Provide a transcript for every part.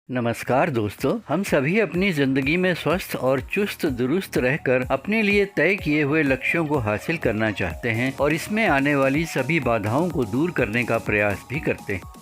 नमस्कार दोस्तों, हम सभी अपनी जिंदगी में स्वस्थ और चुस्त दुरुस्त रहकर अपने लिए तय किए हुए लक्ष्यों को हासिल करना चाहते हैं और इसमें आने वाली सभी बाधाओं को दूर करने का प्रयास भी करते हैं।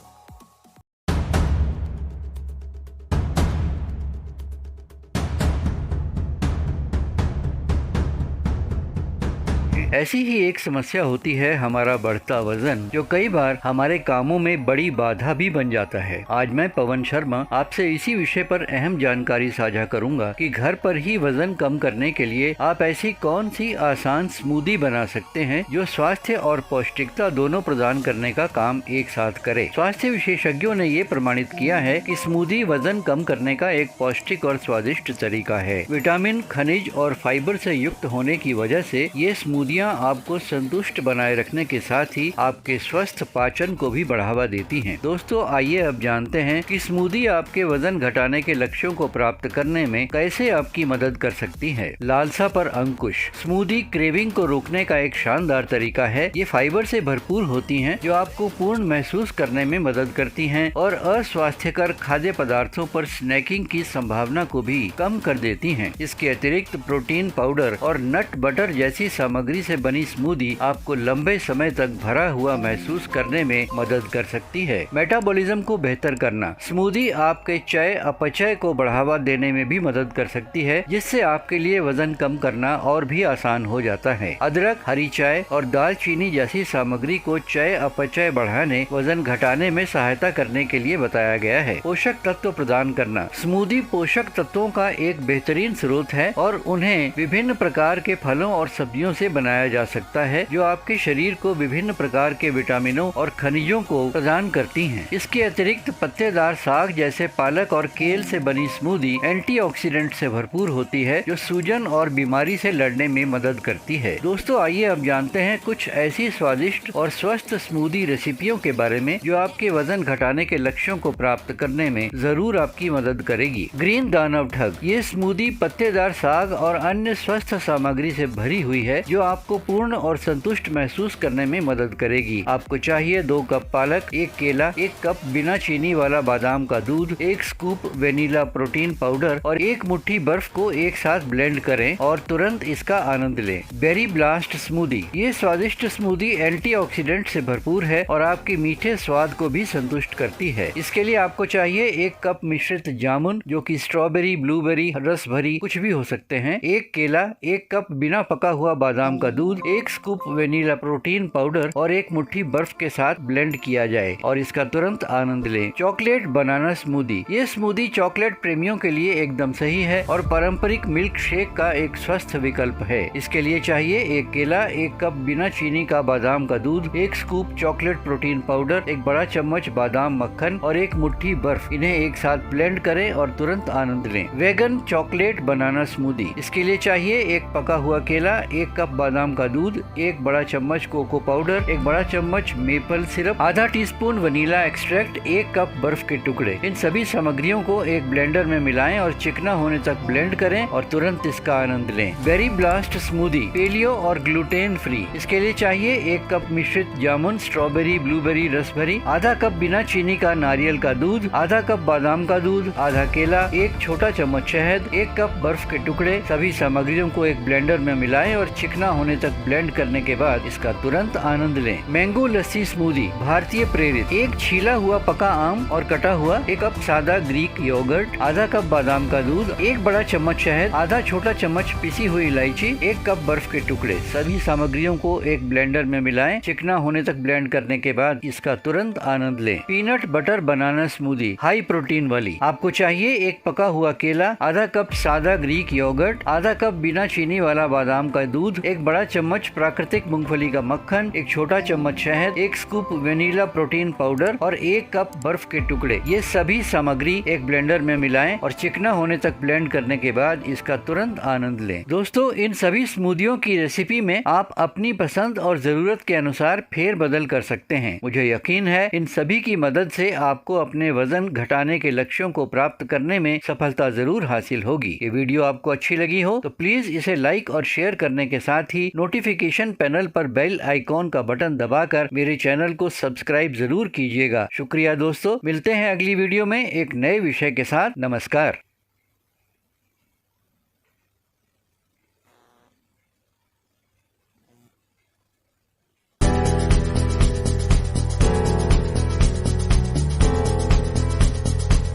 ऐसी ही एक समस्या होती है हमारा बढ़ता वजन, जो कई बार हमारे कामों में बड़ी बाधा भी बन जाता है। आज मैं पवन शर्मा आपसे इसी विषय पर अहम जानकारी साझा करूंगा कि घर पर ही वजन कम करने के लिए आप ऐसी कौन सी आसान स्मूदी बना सकते हैं जो स्वास्थ्य और पौष्टिकता दोनों प्रदान करने का काम एक साथ करे। स्वास्थ्य विशेषज्ञों ने ये प्रमाणित किया है कि स्मूदी वजन कम करने का एक पौष्टिक और स्वादिष्ट तरीका है। विटामिन, खनिज और फाइबर से युक्त होने की वजह से ये स्मूदी आपको संतुष्ट बनाए रखने के साथ ही आपके स्वस्थ पाचन को भी बढ़ावा देती हैं। दोस्तों, आइए अब जानते हैं कि स्मूदी आपके वजन घटाने के लक्ष्यों को प्राप्त करने में कैसे आपकी मदद कर सकती है। लालसा पर अंकुश। स्मूदी क्रेविंग को रोकने का एक शानदार तरीका है। ये फाइबर से भरपूर होती हैं, जो आपको पूर्ण महसूस करने में मदद करती हैं और अस्वास्थ्यकर खाद्य पदार्थों पर स्नैकिंग की संभावना को भी कम कर देती हैं। इसके अतिरिक्त प्रोटीन पाउडर और नट बटर जैसी सामग्री से बनी स्मूदी आपको लंबे समय तक भरा हुआ महसूस करने में मदद कर सकती है। मेटाबॉलिज्म को बेहतर करना। स्मूदी आपके चय अपचय को बढ़ावा देने में भी मदद कर सकती है, जिससे आपके लिए वजन कम करना और भी आसान हो जाता है। अदरक, हरी चाय और दालचीनी जैसी सामग्री को चय अपचय बढ़ाने, वजन घटाने में सहायता करने के लिए बताया गया है। पोषक तत्व प्रदान करना। स्मूदी पोषक तत्वों का एक बेहतरीन स्रोत है और उन्हें विभिन्न प्रकार के फलों और सब्जियों से बनाया जा सकता है, जो आपके शरीर को विभिन्न प्रकार के विटामिनों और खनिजों को प्रदान करती हैं। इसके अतिरिक्त पत्तेदार साग जैसे पालक और केल से बनी स्मूदी एंटीऑक्सीडेंट से भरपूर होती है, जो सूजन और बीमारी से लड़ने में मदद करती है। दोस्तों, आइए अब जानते हैं कुछ ऐसी स्वादिष्ट और स्वस्थ स्मूदी रेसिपियों के बारे में जो आपके वजन घटाने के लक्ष्यों को प्राप्त करने में जरूर आपकी मदद करेगी। ग्रीन दानव ठग। ये स्मूदी पत्तेदार साग और अन्य स्वस्थ सामग्री से भरी हुई है, जो आपको पूर्ण और संतुष्ट महसूस करने में मदद करेगी। आपको चाहिए 2 कप पालक, 1 केला, 1 कप बिना चीनी वाला बादाम का दूध, 1 स्कूप वेनिला प्रोटीन पाउडर और 1 मुट्ठी बर्फ को एक साथ ब्लेंड करें और तुरंत इसका आनंद लें। Berry blast smoothie. ये स्वादिष्ट स्मूदी एंटीऑक्सीडेंट से भरपूर है और आपके मीठे स्वाद को भी संतुष्ट करती है। इसके लिए आपको चाहिए 1 कप मिश्रित जामुन, जो कि स्ट्रॉबेरी, ब्लूबेरी, रस भरी कुछ भी हो सकते हैं, 1 केला, 1 कप बिना पका हुआ बादाम का दूध, 1 स्कूप वेनिला प्रोटीन पाउडर और 1 मुट्ठी बर्फ के साथ ब्लेंड किया जाए और इसका तुरंत आनंद लें। Chocolate banana smoothie. ये स्मूदी चॉकलेट प्रेमियों के लिए एकदम सही है और पारंपरिक मिल्क शेक का एक स्वस्थ विकल्प है। इसके लिए चाहिए 1 केला, 1 कप बिना चीनी का बादाम का दूध, 1 स्कूप चॉकलेट प्रोटीन पाउडर, 1 बड़ा चम्मच बादाम मक्खन और 1 मुट्ठी बर्फ। इन्हें एक साथ ब्लेंड करें और तुरंत आनंद लें। Vegan chocolate banana smoothie. इसके लिए चाहिए 1 पका हुआ केला, 1 कप बादाम का दूध, 1 बड़ा चम्मच कोको पाउडर, 1 बड़ा चम्मच मेपल सिरप, आधा टीस्पून वनीला एक्सट्रैक्ट, 1 कप बर्फ के टुकड़े। इन सभी सामग्रियों को एक ब्लेंडर में मिलाएं और चिकना होने तक ब्लेंड करें और तुरंत इसका आनंद लें। बेरी ब्लास्ट स्मूदी पेलियो और ग्लूटेन फ्री। इसके लिए चाहिए 1 कप मिश्रित जामुन, स्ट्रॉबेरी, ब्लूबेरी, रस भरी, आधा कप बिना चीनी का नारियल का दूध, आधा कप बादाम का दूध, आधा केला, 1 छोटा चम्मच शहद, 1 कप बर्फ के टुकड़े। सभी सामग्रियों को एक ब्लेंडर में मिलाएं और चिकना होने तक ब्लेंड करने के बाद इसका तुरंत आनंद लें। मैंगो लस्सी स्मूदी भारतीय प्रेरित। 1 छीला हुआ पका आम और कटा हुआ, 1 कप सादा ग्रीक योगर्ट, आधा कप बादाम का दूध, 1 बड़ा चम्मच शहद, आधा छोटा चम्मच पिसी हुई इलायची, 1 कप बर्फ के टुकड़े। सभी सामग्रियों को एक ब्लेंडर में मिलाएं, चिकना होने तक ब्लेंड करने के बाद इसका तुरंत आनंद लें। पीनट बटर बनाना स्मूदी हाई प्रोटीन वाली। आपको चाहिए 1 पका हुआ केला, आधा कप सादा ग्रीक योगर्ट, आधा कप बिना चीनी वाला बादाम का दूध, 1 बड़ा चम्मच प्राकृतिक मूंगफली का मक्खन, 1 छोटा चम्मच शहद, 1 स्कूप वेनिला प्रोटीन पाउडर और 1 कप बर्फ के टुकड़े। ये सभी सामग्री एक ब्लेंडर में मिलाएं और चिकना होने तक ब्लेंड करने के बाद इसका तुरंत आनंद लें। दोस्तों, इन सभी स्मूदियों की रेसिपी में आप अपनी पसंद और जरूरत के अनुसार फेर बदल कर सकते हैं। मुझे यकीन है इन सभी की मदद से आपको अपने वजन घटाने के लक्ष्यों को प्राप्त करने में सफलता जरूर हासिल होगी। ये वीडियो आपको अच्छी लगी हो तो प्लीज इसे लाइक और शेयर करने के साथ ही नोटिफिकेशन पैनल पर बेल आइकॉन का बटन दबाकर मेरे चैनल को सब्सक्राइब जरूर कीजिएगा। शुक्रिया दोस्तों, मिलते हैं अगली वीडियो में एक नए विषय के साथ। नमस्कार।